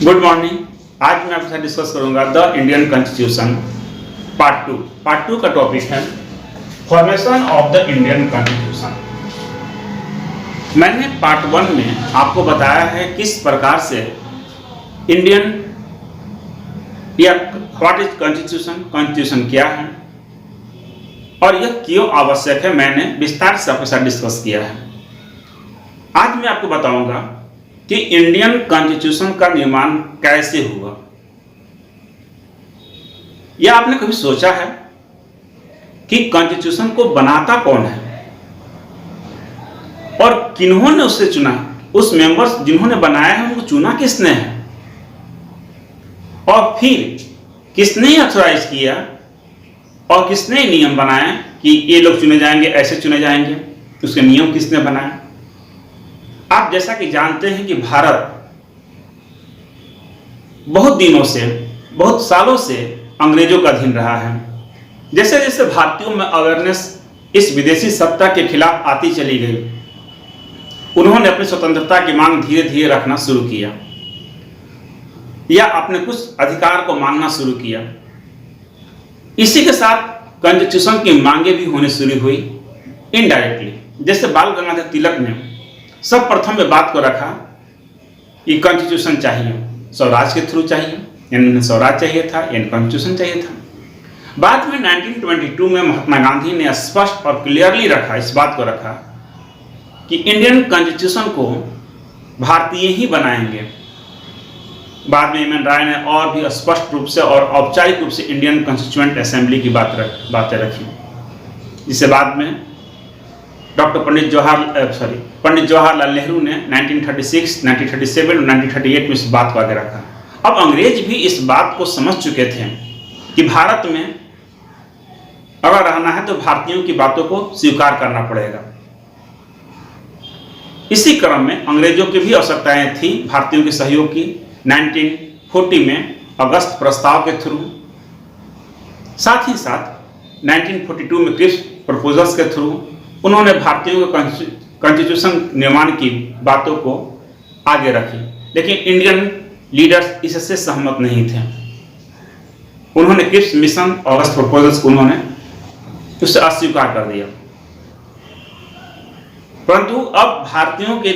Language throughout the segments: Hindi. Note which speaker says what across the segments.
Speaker 1: Good morning. आज मैं आपके साथ डिस्कस करूंगा the Indian constitution part two का टॉपिक है formation of the Indian constitution. मैंने पार्ट वन में आपको बताया है किस प्रकार से इंडियन या व्हाट इज कॉन्स्टिट्यूशन क्या है और यह क्यों आवश्यक है, मैंने विस्तार से आपके साथ डिस्कस किया है। आज मैं आपको बताऊंगा कि इंडियन कॉन्स्टिट्यूशन का निर्माण कैसे हुआ। या आपने कभी सोचा है कि कॉन्स्टिट्यूशन को बनाता कौन है और किन्होंने उससे चुना, उस मेंबर्स जिन्होंने बनाया है उनको चुना किसने है और फिर किसने ऑथराइज किया और किसने नियम बनाए कि ये लोग चुने जाएंगे, ऐसे चुने जाएंगे, उसके नियम किसने बनाए। आप जैसा कि जानते हैं कि भारत बहुत दिनों से, बहुत सालों से अंग्रेजों का अधीन रहा है। जैसे जैसे भारतीयों में अवेयरनेस इस विदेशी सत्ता के खिलाफ आती चली गई, उन्होंने अपनी स्वतंत्रता की मांग धीरे धीरे रखना शुरू किया या अपने कुछ अधिकार को मांगना शुरू किया। इसी के साथ कॉन्स्टिट्यूशन की मांगे भी होने शुरू हुई इनडायरेक्टली। जैसे बाल गंगाधर तिलक ने सब प्रथम में बात को रखा कि कॉन्स्टिट्यूशन चाहिए, स्वराज के थ्रू चाहिए, यानी स्वराज चाहिए था, यानी कॉन्स्टिट्यूशन चाहिए था। बाद में 1922 में महात्मा गांधी ने स्पष्ट और क्लियरली रखा, इस बात को रखा कि इंडियन कॉन्स्टिट्यूशन को भारतीय ही बनाएंगे। बाद में एम.एन. राय ने और भी स्पष्ट रूप से और औपचारिक रूप से इंडियन कॉन्स्टिट्यूएंट असेंबली की बातें रखी, जिसे बाद में डॉक्टर पंडित जवाहरलाल नेहरू ने 1936, 1937 और 1938 में इस बात को आगे रखा। अब अंग्रेज भी इस बात को समझ चुके थे कि भारत में अगर रहना है तो भारतीयों की बातों को स्वीकार करना पड़ेगा। इसी क्रम में अंग्रेजों की भी आवश्यकताएं थी भारतीयों के सहयोग की। 1940 में अगस्त प्रस्ताव के थ्रू, साथ ही साथ 1942 में क्रिप्स प्रपोजल्स के थ्रू उन्होंने भारतीयों के कॉन्स्टिट्यूशन निर्माण की बातों को आगे रखी। लेकिन इंडियन लीडर्स इससे सहमत नहीं थे। उन्होंने क्रिप्स मिशन और अगस्त प्रपोजल्स को उन्होंने उससे अस्वीकार कर दिया। परंतु अब भारतीयों के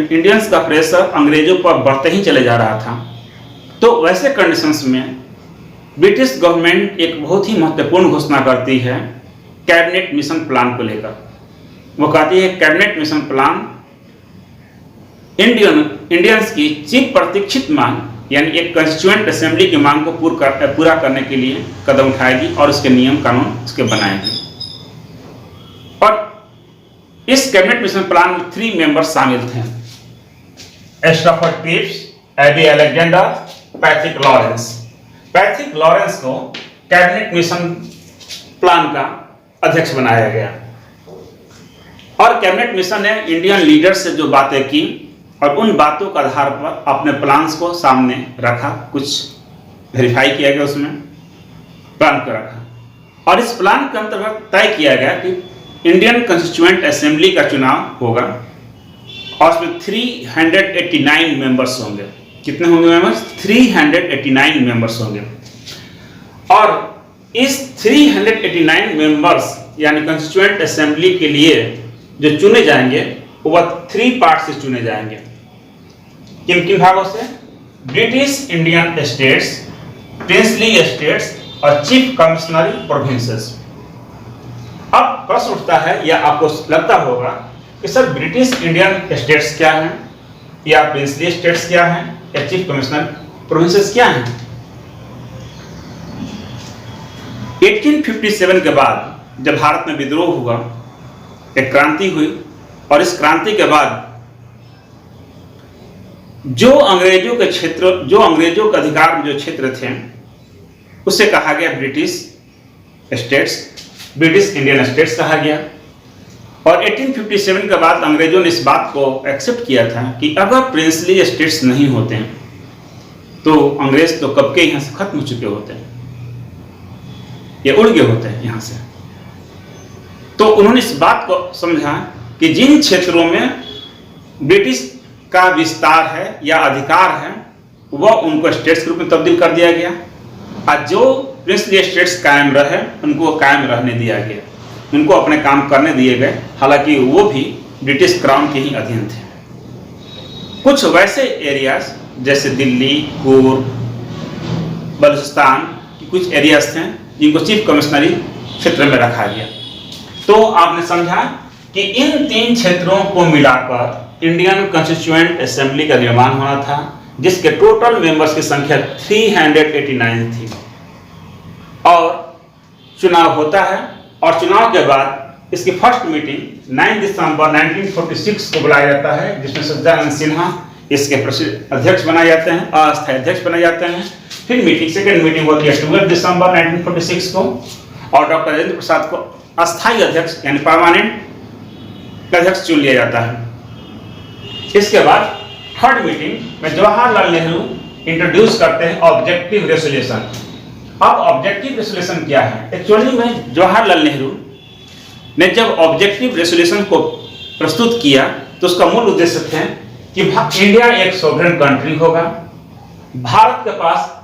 Speaker 1: इंडियंस का प्रेशर अंग्रेजों पर बढ़ते ही चले जा रहा था। तो वैसे कंडीशंस में ब्रिटिश गवर्नमेंट एक बहुत ही महत्वपूर्ण घोषणा करती है कैबिनेट मिशन प्लान को लेकर। वो कहती है कैबिनेट मिशन प्लान इंडियंस की चिर प्रतीक्षित मांग यानी एक कॉन्स्टिट्यूएंट असेंबली की मांग को पूरा करने के लिए कदम उठाएगी और उसके नियम कानून उसके बनाएगी। और इस कैबिनेट मिशन प्लान में 3 मेंबर्स शामिल थे, Stafford Cripps, AB Alexander, Patrick Lawrence. Patrick Lawrence को कैबिनेट मिशन प्लान का अध्यक्ष बनाया गया और कैबिनेट मिशन ने इंडियन लीडर से जो बातें की और उन बातों के आधार पर अपने प्लान्स को सामने रखा, कुछ वेरीफाई किया गया, उसमें प्लान को रखा और इस प्लान के अंतर्गत तय किया गया कि इंडियन कॉन्स्टिट्यूएंट असेंबली का चुनाव होगा और उसमें 389 मेंबर्स होंगे। कितने होंगे मेंबर्स? 389 मेंबर्स होंगे। और इस 389 मेंबर्स यानी कॉन्स्टिट्यूएंट असेंबली के लिए जो चुने जाएंगे वो 3 पार्ट से चुने जाएंगे। किन किन भागों से? British Indian states, princely states और चीफ कमिश्नरी प्रोविंसेस। अब प्रश्न उठता है या आपको लगता होगा कि सर ब्रिटिश इंडियन स्टेट्स क्या हैं या प्रिंसली स्टेट्स क्या हैं या चीफ कमिश्नर प्रोविंसेस क्या हैं। 1857 के बाद जब भारत में विद्रोह हुआ, एक क्रांति हुई और इस क्रांति के बाद जो अंग्रेजों के अधिकार में जो क्षेत्र थे उसे कहा गया British states, British Indian states कहा गया। और 1857 के बाद अंग्रेजों ने इस बात को एक्सेप्ट किया था कि अगर प्रिंसली स्टेट्स नहीं होते हैं तो अंग्रेज तो कब के यहाँ से खत्म हो चुके होते हैं, ये उड़ गए होते हैं यहाँ से। तो उन्होंने इस बात को समझा कि जिन क्षेत्रों में ब्रिटिश का विस्तार है या अधिकार है वह उनको स्टेट्स के रूप में तब्दील कर दिया गया और जो प्रिंसली स्टेट्स कायम रहे उनको कायम रहने दिया गया, उनको अपने काम करने दिए गए, हालांकि वो भी ब्रिटिश क्राउन के ही अधीन थे। कुछ वैसे एरियाज जैसे दिल्ली, पूर्व बलूचिस्तान की कुछ एरियाज थे जिनको चीफ कमिश्नरी क्षेत्र में रखा गया। तो आपने समझा कि इन 3 क्षेत्रों को मिलाकर इंडियन कॉन्स्टिट्यूएंट असेंबली का निर्माण होना था, जिसके टोटल मेंबर्स की संख्या 389 थी। और चुनाव होता है और चुनाव के बाद इसकी फर्स्ट मीटिंग 9 दिसंबर 1946 को बुलाया जाता है, जिसमें सज्जानंद सिन्हा इसके अध्यक्ष बनाए जाते हैं, अस्थायी अध्यक्ष बनाए जाते हैं। फिर सेकेंड मीटिंग होती है 12 दिसंबर 1946 को और डॉक्टर राजेंद्र प्रसाद को अस्थायी अध्यक्ष यानी परमानेंट अध्यक्ष चुन लिया जाता है। इसके बाद थर्ड मीटिंग में जवाहरलाल नेहरू इंट्रोड्यूस करते हैं ऑब्जेक्टिव रेजोल्यूशन। अब ऑब्जेक्टिव रेजोल्यूशन क्या है? एक्चुअली में जवाहरलाल नेहरू ने जब ऑब्जेक्टिव रेजोल्यूशन को प्रस्तुत किया तो उसका मूल उद्देश्य था कि इंडिया एक सॉवरेन कंट्री होगा, भारत के पास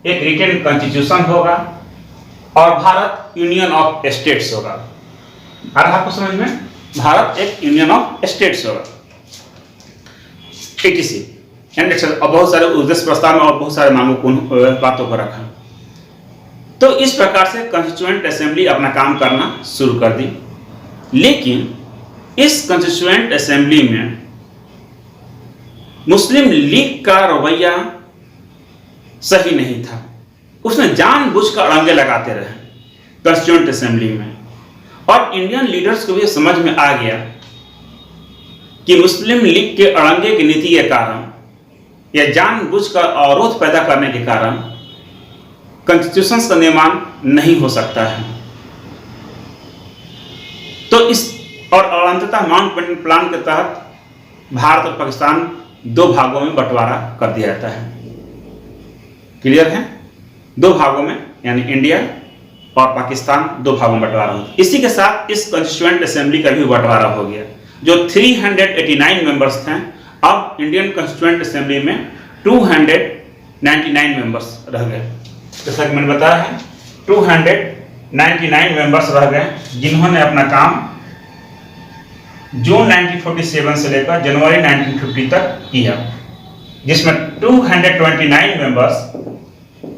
Speaker 1: एक रिटेन कॉन्स्टिट्यूशन होगा और भारत यूनियन ऑफ स्टेट्स होगा। आ रहा आपको समझ में? भारत एक यूनियन ऑफ स्टेट्स होगा। बहुत सारे उद्देश्य प्रस्ताव में और बहुत सारे मांगों को बातों को रखा। तो इस प्रकार से कॉन्स्टिट्यूएंट असेंबली अपना काम करना शुरू कर दी। लेकिन इस कॉन्स्टिट्यूएंट असेंबली में मुस्लिम लीग का रवैया सही नहीं था। उसने जानबूझकर अड़ंगे लगाते रहे कॉन्स्टिट्यूएंट असेंबली में, और इंडियन लीडर्स को भी समझ में आ गया कि मुस्लिम लीग के अड़ंगे की नीति के कारण या जानबूझकर अवरोध पैदा करने के कारण कॉन्स्टिट्यूशन का निर्माण नहीं हो सकता है। तो इस और अंततः माउंटबेटन प्लान के तहत भारत और पाकिस्तान 2 भागों में बंटवारा कर दिया जाता है। क्लियर है? 2 भागों में, यानी इंडिया और पाकिस्तान 2 भागों में बंटवारा हो। इसी के साथ इस कॉन्स्टिट्यूएंट असेंबली का भी बंटवारा हो गया। जो 389 मेंबर्स थे, अब इंडियन कॉन्स्टिट्यूएंट असेंबली में 299 मेंबर्स रह गए। जैसा कि मैंने बताया है 299 मेंबर्स रह गए, जिन्होंने अपना काम जून 1947 से लेकर जनवरी 1950 तक किया, जिसमें 229 मेंबर्स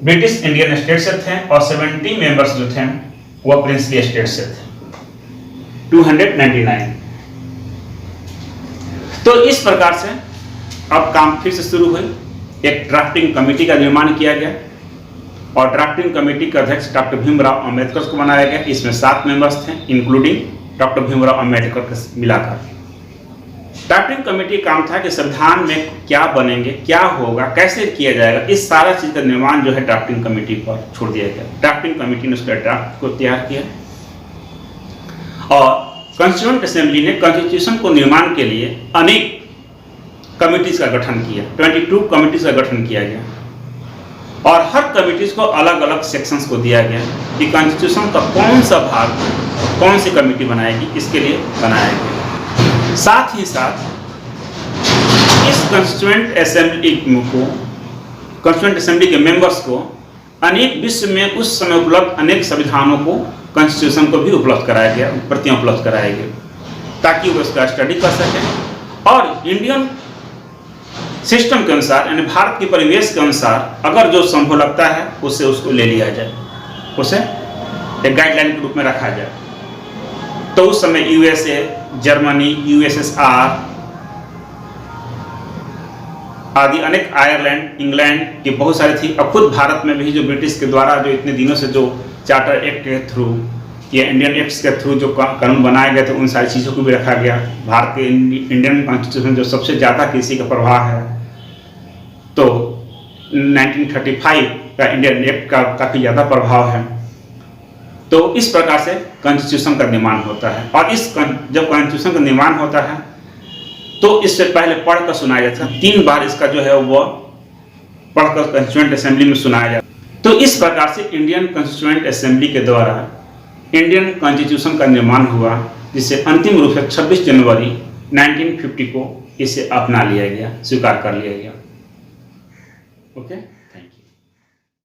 Speaker 1: ब्रिटिश इंडियन स्टेट से थे और 70 मेंबर्स जो थे वह प्रिंसली स्टेट से थे। 299। तो इस प्रकार से अब काम फिर से शुरू हुई। एक ड्राफ्टिंग कमेटी का निर्माण किया गया और ड्राफ्टिंग कमेटी के अध्यक्ष डॉक्टर भीमराव अंबेडकर को बनाया गया। इसमें 7 मेंबर्स थे, इंक्लूडिंग डॉक्टर भीमराव अंबेडकर को मिलाकर। ड्राफ्टिंग कमेटी का काम था कि संविधान में क्या बनेंगे, क्या होगा, कैसे किया जाएगा, इस सारा चीज का निर्माण जो है ड्राफ्टिंग कमेटी पर छोड़ दिया गया। ड्राफ्टिंग कमेटी ने उसका ड्राफ्ट को तैयार किया और कॉन्स्टिट्यूएंट असेंबली ने कॉन्स्टिट्यूशन को निर्माण के लिए अनेक कमिटीज का गठन किया। 22 कमिटीज का गठन किया गया और हर कमिटीज को अलग अलग सेक्शंस को दिया गया कि कॉन्स्टिट्यूशन का कौन सा भाग कौन सी कमिटी बनाएगी, इसके लिए बनाया गया। साथ ही साथ इस कॉन्स्टिट्यूएंट असेंबली के मेंबर्स को अनेक विश्व में उस समय उपलब्ध अनेक संविधानों को, कॉन्स्टिट्यूशन को भी उपलब्ध कराया गया, प्रतियां उपलब्ध कराए गए, ताकि वो उसका स्टडी कर सकें और इंडियन सिस्टम के अनुसार यानी भारत के परिवेश के अनुसार अगर जो संभव लगता है उसे उसको ले लिया जाए, उसे एक गाइडलाइन के रूप में रखा जाए। तो उस समय यूएसए, जर्मनी, यूएसएसआर आदि अनेक, आयरलैंड, इंग्लैंड की बहुत सारी थी। और खुद भारत में भी जो ब्रिटिश के द्वारा जो इतने दिनों से जो चार्टर एक्ट के थ्रू या इंडियन एक्ट्स के थ्रू जो कानून बनाए गए थे, उन सारी चीज़ों को भी रखा गया। भारत के इंडियन कॉन्स्टिट्यूशन जो सबसे ज़्यादा किसी का प्रभाव है, तो 1935 का इंडियन एक्ट का काफ़ी ज़्यादा प्रभाव है। तो इस प्रकार से कॉन्स्टिट्यूशन का निर्माण होता है और जब कॉन्स्टिट्यूशन का निर्माण होता है तो इससे पहले पढ़कर सुनाया जाता है। 3 बार इसका जो है वो पढ़कर कॉन्स्टिट्यूएंट असेंबली में सुनाया जाता है। तो इस प्रकार से इंडियन कॉन्स्टिट्यूएंट असेंबली के द्वारा इंडियन कॉन्स्टिट्यूशन का निर्माण हुआ, जिसे अंतिम रूप से 26 जनवरी 1950 को इसे अपना लिया गया, स्वीकार कर लिया गया। Okay, thank you.